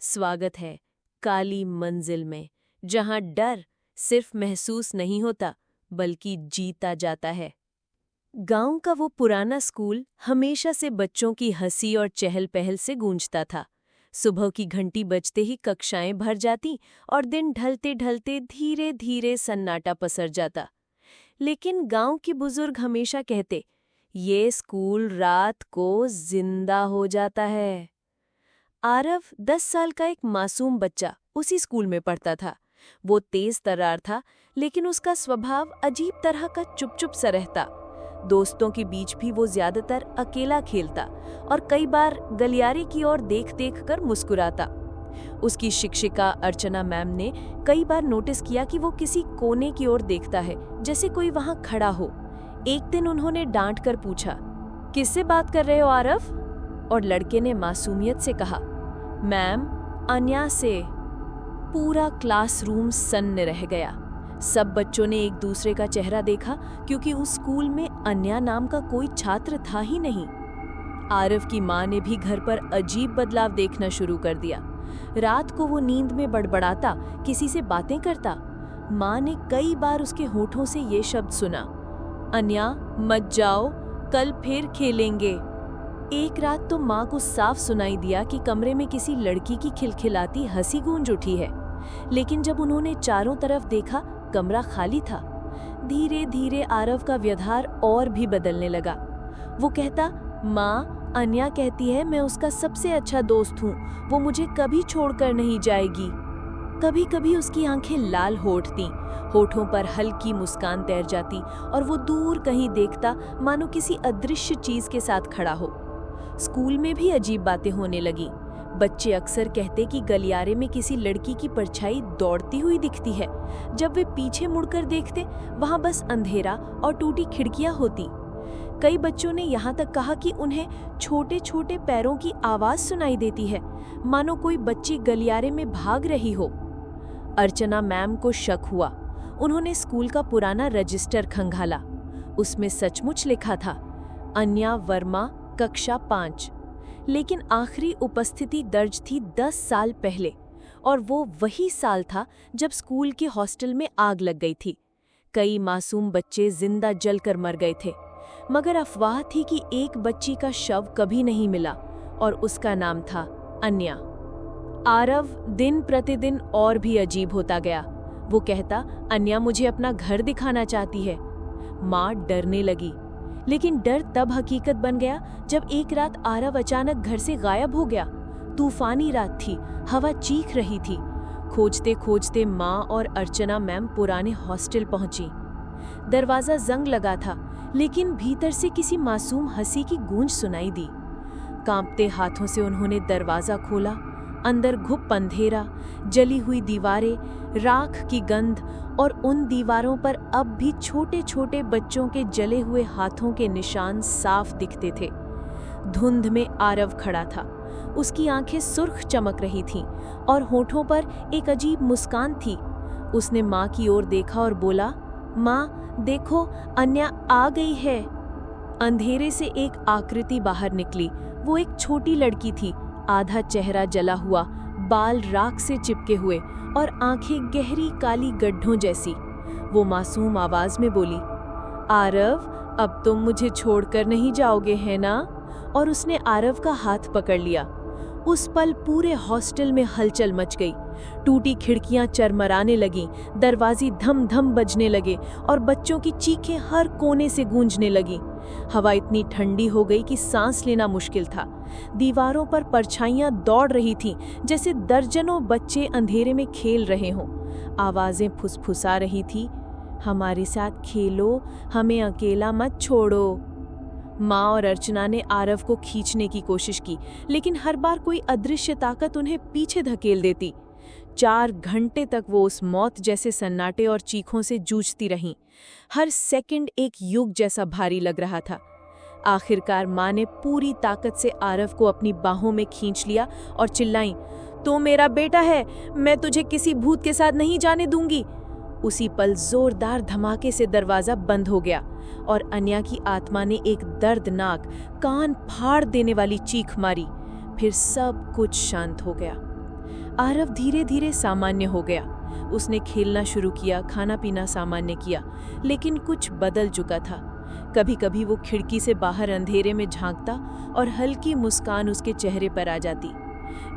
स्वागत है काली मंजिल में, जहां डर सिर्फ महसूस नहीं होता बल्कि जीता जाता है। गांव का वो पुराना स्कूल हमेशा से बच्चों की हंसी और चहल पहल से गूंजता था। सुबह की घंटी बजते ही कक्षाएं भर जाती और दिन ढलते ढलते धीरे धीरे सन्नाटा पसर जाता। लेकिन गांव के बुजुर्ग हमेशा कहते, ये स्कूल रात को जिंदा हो जाता है। आरव 10 साल का एक मासूम बच्चा उसी स्कूल में पढ़ता था। वो तेज तर्रार था, लेकिन उसका स्वभाव अजीब तरह का चुप-चुप सा रहता। दोस्तों के बीच भी वो ज्यादातर अकेला खेलता और कई बार गलियारे की ओर देख-देख कर मुस्कुराता। उसकी शिक्षिका अर्चना मैम ने कई बार नोटिस किया कि वो किसी कोने की ओर देखता है, जैसे कोई वहां खड़ा हो। एक दिन उन्होंने डांट कर पूछा, किससे बात कर रहे हो आरव? और लड़के ने मासूमियत से कहा, मैम, अन्या से। पूरा क्लासरूम सन्न रह गया। सब बच्चों ने एक दूसरे का चेहरा देखा, क्योंकि उस स्कूल में अन्या नाम का कोई छात्र था ही नहीं। आरव की माँ ने भी घर पर अजीब बदलाव देखना शुरू कर दिया। रात को वो नींद में बड़बड़ाता, किसी से बातें करता। माँ ने कई बार उसके होठों से ये शब्द सुना, अन्या मत जाओ, कल फिर खेलेंगे। एक रात तो माँ को साफ सुनाई दिया कि कमरे में किसी लड़की की खिलखिलाती हंसी गूंज उठी है। लेकिन जब उन्होंने चारों तरफ देखा, कमरा खाली था। धीरे धीरे आरव का व्यवहार और भी बदलने लगा। वो कहता, माँ, अन्या कहती है मैं उसका सबसे अच्छा दोस्त हूँ, वो मुझे कभी छोड़कर नहीं जाएगी। कभी कभी उसकी आंखें लाल हो उठती, होठों पर हल्की मुस्कान तैर जाती और वो दूर कहीं देखता, मानो किसी अदृश्य चीज के साथ खड़ा हो। स्कूल में भी अजीब बातें होने लगी। बच्चे अक्सर कहते कि गलियारे में किसी लड़की की परछाई दौड़ती हुई दिखती है। जब वे पीछे मुड़कर देखते, वहां बस अंधेरा और टूटी खिड़कियां होती। कई बच्चों ने यहाँ तक कहा कि उन्हें छोटे छोटे पैरों की आवाज सुनाई देती है, मानो कोई बच्ची गलियारे में भाग रही हो। अर्चना मैम को शक हुआ। उन्होंने स्कूल का पुराना रजिस्टर खंगाला। उसमें सचमुच लिखा था, अन्या वर्मा, कक्षा 5। लेकिन आखिरी उपस्थिति दर्ज थी 10 साल पहले, और वो वही साल था जब स्कूल के हॉस्टल में आग लग गई थी। कई मासूम बच्चे जिंदा जलकर मर गए थे, मगर अफवाह थी कि एक बच्ची का शव कभी नहीं मिला और उसका नाम था अन्या। आरव दिन प्रतिदिन और भी अजीब होता गया। वो कहता, अन्या मुझे अपना घर दिखाना चाहती है। माँ डरने लगी, लेकिन डर तब हकीकत बन गया जब एक रात आरव अचानक घर से गायब हो गया। तूफानी रात थी, हवा चीख रही थी। खोजते खोजते माँ और अर्चना मैम पुराने हॉस्टल पहुंची। दरवाजा जंग लगा था, लेकिन भीतर से किसी मासूम हंसी की गूंज सुनाई दी। कांपते हाथों से उन्होंने दरवाजा खोला। अंदर घुप अंधेरा, जली हुई दीवारें, राख की गंध, और उन दीवारों पर अब भी छोटे छोटे बच्चों के जले हुए हाथों के निशान साफ दिखते थे। धुंध में आरव खड़ा था। उसकी आंखें सुर्ख चमक रही थीं और होठों पर एक अजीब मुस्कान थी। उसने माँ की ओर देखा और बोला, माँ देखो, अन्या आ गई है। अंधेरे से एक आकृति बाहर निकली। वो एक छोटी लड़की थी, आधा चेहरा जला हुआ, बाल राख से चिपके हुए और आंखें गहरी काली गड्ढों जैसी। वो मासूम आवाज में बोली, आरव, अब तुम मुझे छोड़कर नहीं जाओगे, है ना? और उसने आरव का हाथ पकड़ लिया। उस पल पूरे हॉस्टल में हलचल मच गई। टूटी खिड़कियां चरमराने लगीं, दरवाजे धम धम बजने लगे और बच्चों की चीखें हर कोने से गूंजने लगीं। हवा इतनी ठंडी हो गई कि सांस लेना मुश्किल था। दीवारों पर परछाइयां दौड़ रही थीं, जैसे दर्जनों बच्चे अंधेरे में खेल रहे हों। आवाजें फुसफुसा रही थी, हमारे साथ खेलो, हमें अकेला मत छोड़ो। माँ और अर्चना ने आरव को खींचने की कोशिश की, लेकिन हर बार कोई अदृश्य ताकत उन्हें पीछे धकेल देती। 4 घंटे तक वो उस मौत जैसे सन्नाटे और चीखों से जूझती रहीं। हर सेकंड एक युग जैसा भारी लग रहा था। आखिरकार माँ ने पूरी ताकत से आरव को अपनी बाहों में खींच लिया और चिल्लाई, तो मेरा बेटा है, मैं तुझे किसी भूत के साथ नहीं जाने दूंगी। उसी पल जोरदार धमाके से दरवाजा बंद हो गया और अन्या की आत्मा ने एक दर्दनाक, कान फाड़ देने वाली चीख मारी। फिर सब कुछ शांत हो गया। आरव धीरे धीरे सामान्य हो गया। उसने खेलना शुरू किया, खाना पीना सामान्य किया, लेकिन कुछ बदल चुका था। कभी कभी वो खिड़की से बाहर अंधेरे में झांकता और हल्की मुस्कान उसके चेहरे पर आ जाती।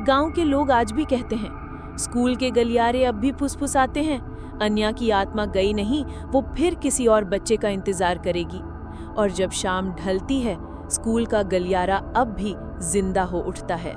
गांव के लोग आज भी कहते हैं, स्कूल के गलियारे अब भी फुसफुसाते हैं, अन्या की आत्मा गई नहीं, वो फिर किसी और बच्चे का इंतजार करेगी। और जब शाम ढलती है, स्कूल का गलियारा अब भी जिंदा हो उठता है।